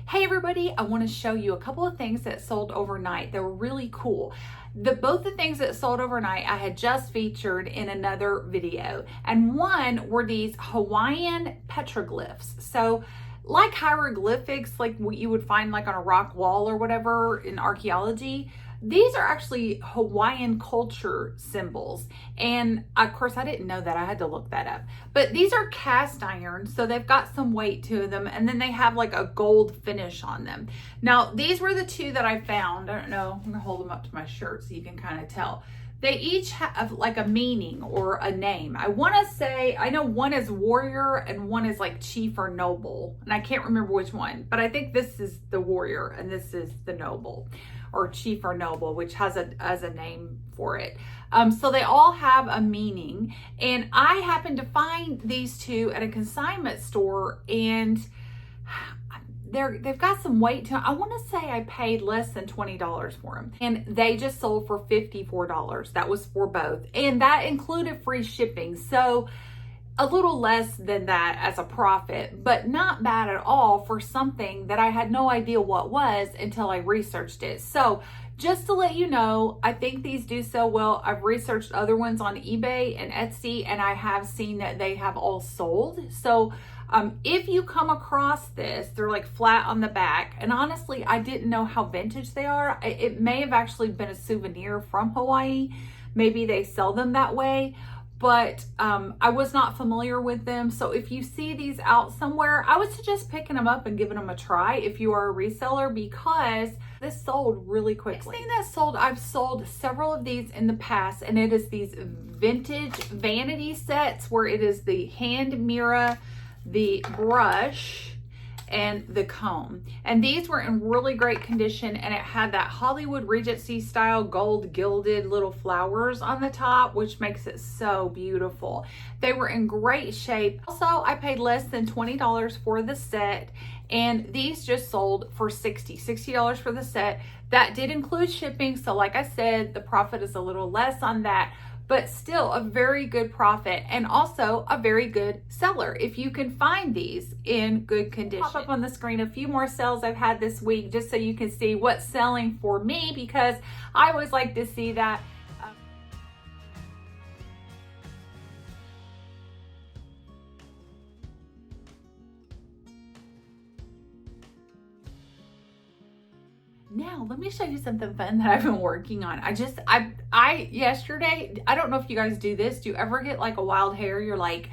Hey everybody, I want to show you a couple of things that sold overnight. They were really cool. Both the things that sold overnight I had just featured in another video. And one were these Hawaiian petroglyphs. So like hieroglyphics, like what you would find like on a rock wall or whatever in archaeology, these are actually Hawaiian culture symbols. And of course, I didn't know that. I had to look that up. But these are cast iron, so they've got some weight to them. And then they have like a gold finish on them. Now, these were the two that I found. I don't know. I'm going to hold them up to my shirt so you can kind of tell. They each have like a meaning or a name. I want to say, I know one is warrior and one is like chief or noble. And I can't remember which one, but I think this is the warrior and this is the noble, or chief or noble, which has a name for it. So they all have a meaning. And I happened to find these two at a consignment store, and they've got some weight to them. I want to say I paid less than $20 for them, and they just sold for $54. That was for both, and that included free shipping. So a little less than that as a profit, but not bad at all for something that I had no idea what was until I researched it. So just to let you know, I think these do sell well. I've researched other ones on eBay and Etsy, and I have seen that they have all sold. So if you come across this, they're like flat on the back. And honestly, I didn't know how vintage they are. It may have actually been a souvenir from Hawaii. Maybe they sell them that way. But I was not familiar with them. So if you see these out somewhere, I would suggest picking them up and giving them a try if you are a reseller, because this sold really quickly. Next thing that sold, I've sold several of these in the past, and it is these vintage vanity sets where it is the hand mirror, the brush, and the comb. And these were in really great condition, and it had that Hollywood Regency style gold gilded little flowers on the top, which makes it so beautiful. They were in great shape. Also, I paid less than $20 for the set, and these just sold for $60 for the set. That did include shipping, so like I said, the profit is a little less on that, but still a very good profit, and also a very good seller if you can find these in good condition. Pop up on the screen a few more sales I've had this week, just so you can see what's selling for me, because I always like to see that. Now, let me show you something fun that I've been working on. Yesterday, I don't know if you guys do this. Do you ever get like a wild hair? You're like,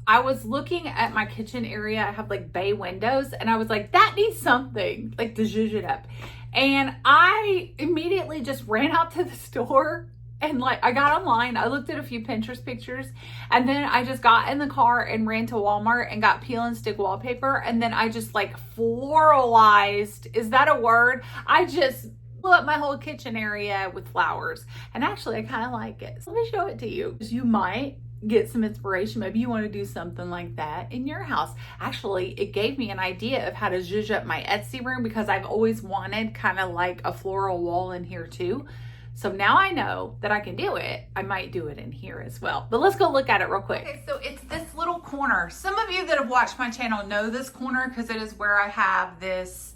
I was looking at my kitchen area. I have like bay windows, and I was like, that needs something like to zhuzh it up. And I immediately just ran out to the store, and like I got online, I looked at a few Pinterest pictures, and then I just got in the car and ran to Walmart and got peel and stick wallpaper. And then I just like floralized, is that a word? I just blew up my whole kitchen area with flowers. And actually I kind of like it. So let me show it to you. You might get some inspiration. Maybe you want to do something like that in your house. Actually, it gave me an idea of how to zhuzh up my Etsy room, because I've always wanted kind of like a floral wall in here too. So now I know that I can do it. I might do it in here as well. But let's go look at it real quick. Okay, so it's this little corner. Some of you that have watched my channel know this corner, because it is where I have this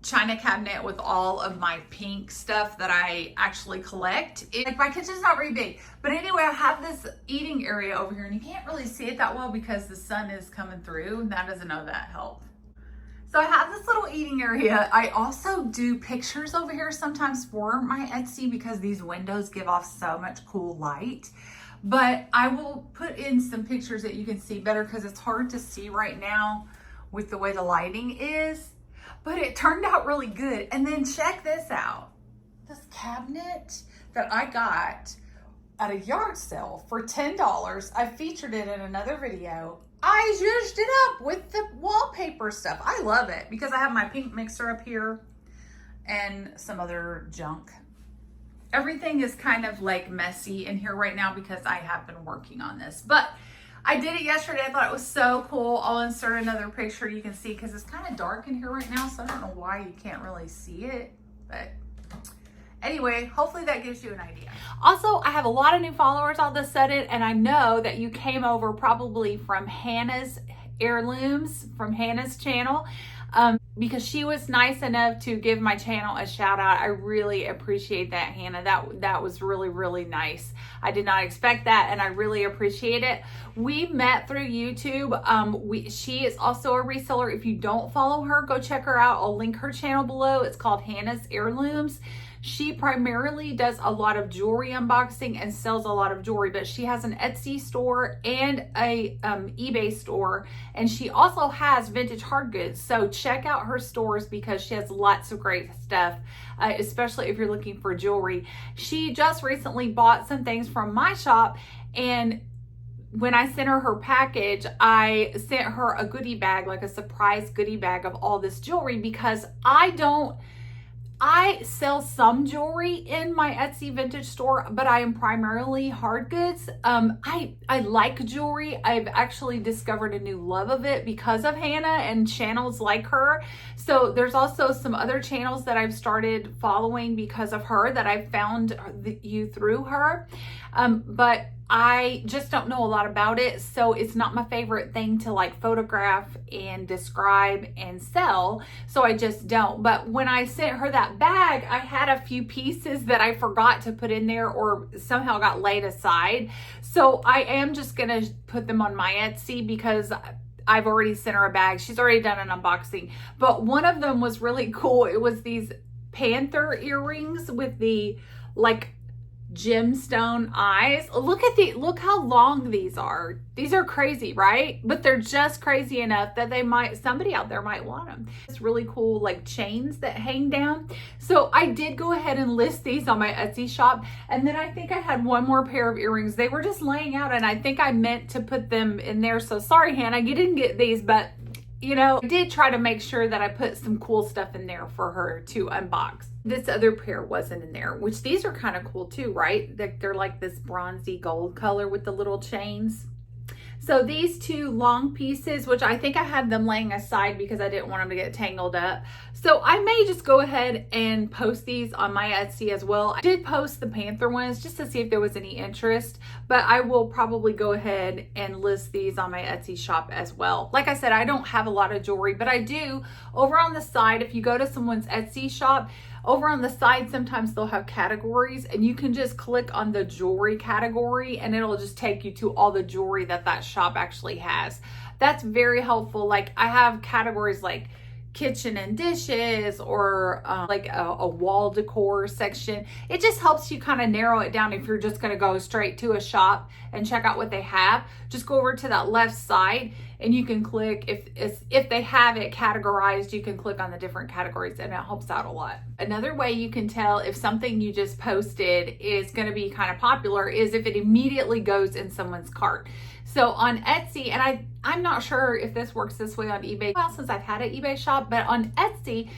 china cabinet with all of my pink stuff that I actually collect. Like my kitchen's not very big. But anyway, I have this eating area over here, and you can't really see it that well because the sun is coming through, and that doesn't know that helped. So I have this little eating area. I also do pictures over here sometimes for my Etsy, because these windows give off so much cool light. But I will put in some pictures that you can see better, because it's hard to see right now with the way the lighting is. But it turned out really good. And then check this out. This cabinet that I got at a yard sale for $10. I featured it in another video. I zhuzhed it up with the wallpaper stuff. I love it because I have my pink mixer up here and some other junk. Everything is kind of like messy in here right now because I have been working on this. But I did it yesterday. I thought it was so cool. I'll insert another picture you can see, because it's kind of dark in here right now, so I don't know why you can't really see it. But anyway, hopefully that gives you an idea. Also, I have a lot of new followers all of a sudden, and I know that you came over probably from Hannah's Heirlooms, from Hannah's channel. because she was nice enough to give my channel a shout out. I really appreciate that, Hannah. That was really, really nice. I did not expect that, and I really appreciate it. We met through YouTube. She is also a reseller. If you don't follow her, go check her out. I'll link her channel below. It's called Hannah's Heirlooms. She primarily does a lot of jewelry unboxing and sells a lot of jewelry, but she has an Etsy store and a eBay store, and she also has vintage hard goods. So check out her stores because she has lots of great stuff, especially if you're looking for jewelry. She just recently bought some things from my shop, and when I sent her package, I sent her a goodie bag, like a surprise goodie bag of all this jewelry, because I sell some jewelry in my Etsy vintage store, but I am primarily hard goods. I like jewelry. I've actually discovered a new love of it because of Hannah and channels like her. So there's also some other channels that I've started following because of her, that I found you through her. But I just don't know a lot about it, so it's not my favorite thing to like photograph and describe and sell, so I just don't. But when I sent her that bag, I had a few pieces that I forgot to put in there or somehow got laid aside, so I am just gonna put them on my Etsy because I've already sent her a bag. She's already done an unboxing, but one of them was really cool. It was these panther earrings with the like gemstone eyes. Look how long these are. These are crazy, right? But they're just crazy enough that somebody out there might want them. It's really cool, like chains that hang down. So I did go ahead and list these on my Etsy shop, and then I think I had one more pair of earrings. They were just laying out, and I think I meant to put them in there. So sorry, Hannah, you didn't get these, but you know, I did try to make sure that I put some cool stuff in there for her to unbox. This other pair wasn't in there, which these are kind of cool too, right? They're like this bronzy gold color with the little chains. So these two long pieces, which I think I had them laying aside because I didn't want them to get tangled up. So I may just go ahead and post these on my Etsy as well. I did post the panther ones just to see if there was any interest, but I will probably go ahead and list these on my Etsy shop as well. Like I said, I don't have a lot of jewelry, but I do over on the side. If you go to someone's Etsy shop, over on the side, sometimes they'll have categories, and you can just click on the jewelry category and it'll just take you to all the jewelry that shop actually has. That's very helpful. Like I have categories like kitchen and dishes, or like a wall decor section. It just helps you kind of narrow it down. If you're just going to go straight to a shop and check out what they have, just go over to that left side and you can click, if they have it categorized, you can click on the different categories, and it helps out a lot. Another way you can tell if something you just posted is going to be kind of popular is if it immediately goes in someone's cart. So on Etsy, and I'm not sure if this works this way on eBay, well, since I've had an eBay shop, but on Etsy,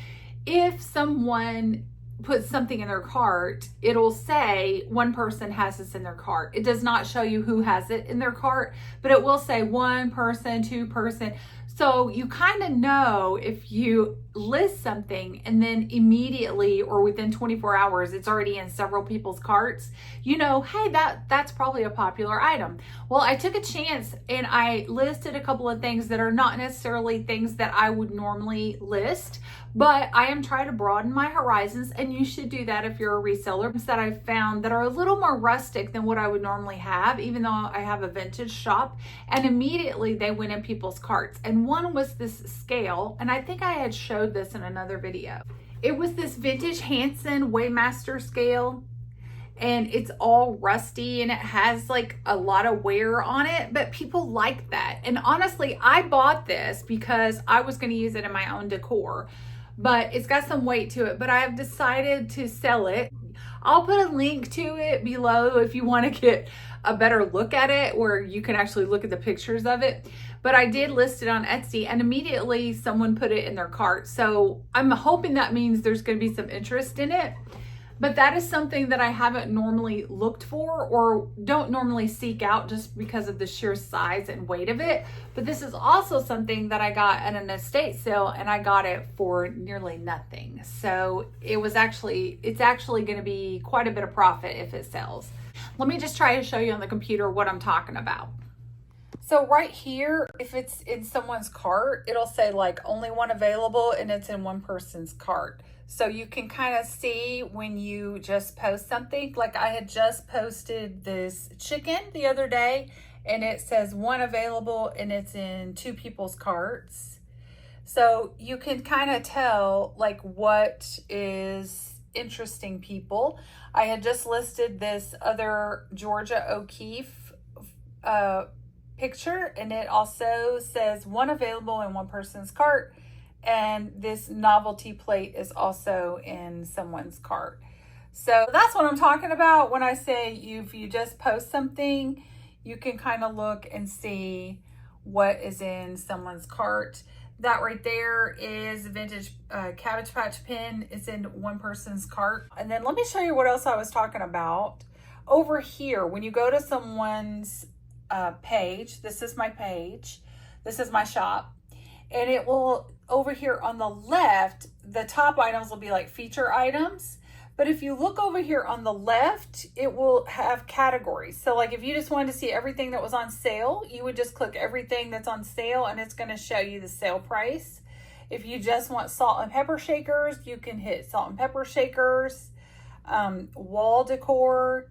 if someone puts something in their cart, it'll say one person has this in their cart. It does not show you who has it in their cart, but it will say one person, two person. So you kind of know if you list something and then immediately or within 24 hours it's already in several people's carts, you know, hey, that's probably a popular item. Well, I took a chance and I listed a couple of things that are not necessarily things that I would normally list, but I am trying to broaden my horizons, and you should do that if you're a reseller. That I've found that are a little more rustic than what I would normally have, even though I have a vintage shop, and immediately they went in people's carts. And one was this scale, and I think I had showed this in another video. It was this vintage Hansen Weighmaster scale, and it's all rusty and it has like a lot of wear on it, but people like that. And honestly, I bought this because I was going to use it in my own decor, but it's got some weight to it, but I have decided to sell it. I'll put a link to it below if you want to get a better look at it, where you can actually look at the pictures of it. But I did list it on Etsy, and immediately someone put it in their cart. So I'm hoping that means there's going to be some interest in it. But that is something that I haven't normally looked for or don't normally seek out just because of the sheer size and weight of it. But this is also something that I got at an estate sale, and I got it for nearly nothing. So it's actually going to be quite a bit of profit if it sells. Let me just try to show you on the computer what I'm talking about. So right here, if it's in someone's cart, it'll say like only one available and it's in one person's cart. So you can kind of see when you just post something. Like I had just posted this chicken the other day and it says one available and it's in 2 people's carts. So you can kind of tell like what is interesting people. I had just listed this other Georgia O'Keeffe picture and it also says one available in one person's cart, and this novelty plate is also in someone's cart. So that's what I'm talking about when I say if you just post something, you can kind of look and see what is in someone's cart. That right there is a vintage Cabbage Patch Pen. It's in one person's cart. And then let me show you what else I was talking about. Over here, when you go to someone's page, this is my page, this is my shop, and it will, over here on the left, the top items will be like feature items. But if you look over here on the left, it will have categories. So like if you just wanted to see everything that was on sale, you would just click everything that's on sale and it's going to show you the sale price. If you just want salt and pepper shakers, you can hit salt and pepper shakers, wall decor.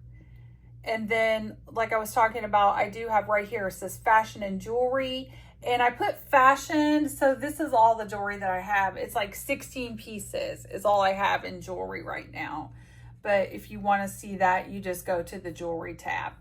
And then like I was talking about, I do have right here, it says fashion and jewelry. And I put fashion, so this is all the jewelry that I have. It's like 16 pieces is all I have in jewelry right now. But if you want to see that, you just go to the jewelry tab.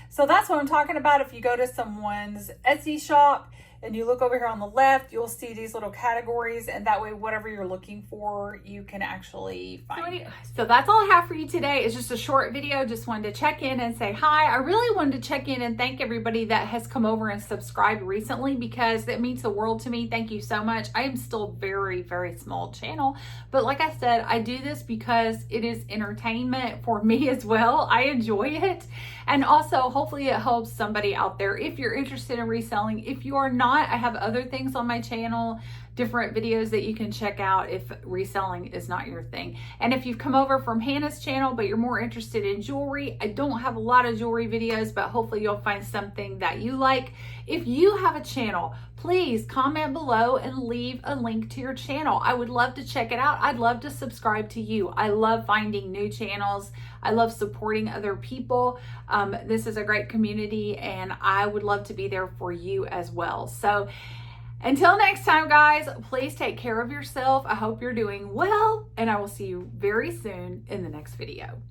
So that's what I'm talking about. If you go to someone's Etsy shop and you look over here on the left, you'll see these little categories, and that way whatever you're looking for, you can actually find it. So that's all I have for you today. It's just a short video. Just wanted to check in and say hi. I really wanted to check in and thank everybody that has come over and subscribed recently, because it means the world to me. Thank you so much. I am still very, very small channel, but like I said, I do this because it is entertainment for me as well. I enjoy it. And also, hopefully it helps somebody out there if you're interested in reselling. If you are not, I have other things on my channel, different videos that you can check out if reselling is not your thing. And if you've come over from Hannah's channel, but you're more interested in jewelry, I don't have a lot of jewelry videos, but hopefully you'll find something that you like. If you have a channel, please comment below and leave a link to your channel. I would love to check it out. I'd love to subscribe to you. I love finding new channels. I love supporting other people. This is a great community and I would love to be there for you as well. So until next time, guys, please take care of yourself. I hope you're doing well, and I will see you very soon in the next video.